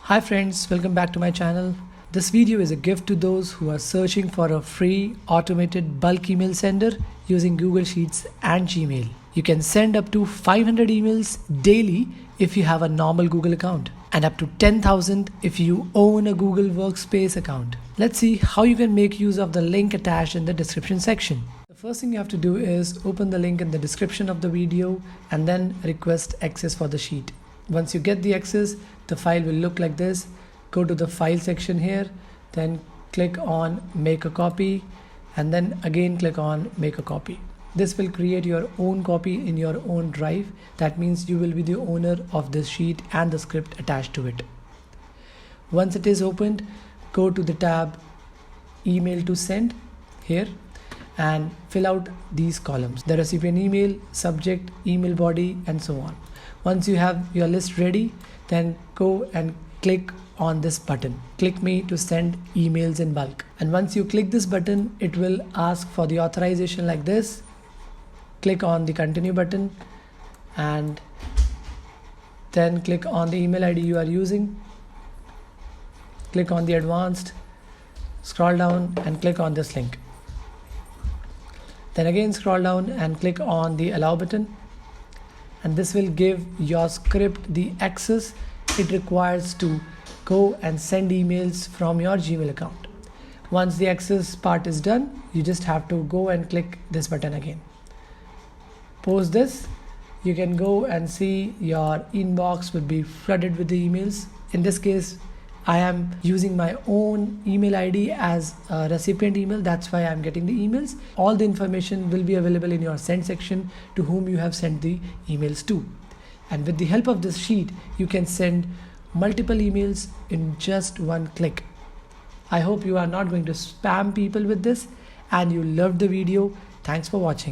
Hi friends, welcome back to my channel. This video is a gift to those who are searching for a free automated bulk email sender using Google Sheets and Gmail. You can send up to 500 emails daily if you have a normal Google account and up to 10,000 if you own a Google Workspace account. Let's see how you can make use of the link attached in the description section. The first thing you have to do is open the link in the description of the video and then request access for the sheet. Once you get the access, the file will look like this. Go to the file section here, then click on make a copy and then again click on make a copy. This will create your own copy in your own drive. That means you will be the owner of this sheet and the script attached to it. Once it is opened, go to the tab email to send here and fill out these columns: the recipient email, subject, email body, and so on. Once you have your list ready, then go and click on this button, click me to send emails in bulk. And once you click this button, it will ask for the authorization like this. Click on the continue button and then click on the email ID you are using. Click on the advanced, scroll down and click on this link. Then again scroll down and click on the allow button, and this will give your script the access it requires to go and send emails from your Gmail account. Once the access part is done, you just have to go and click this button again. Post this, you can go and see your inbox will be flooded with the emails. In this case, I am using my own email ID as a recipient email. That's why I'm getting the emails. All the information will be available in your send section to whom you have sent the emails to. And with the help of this sheet, you can send multiple emails in just one click. I hope you are not going to spam people with this and you loved the video. Thanks for watching.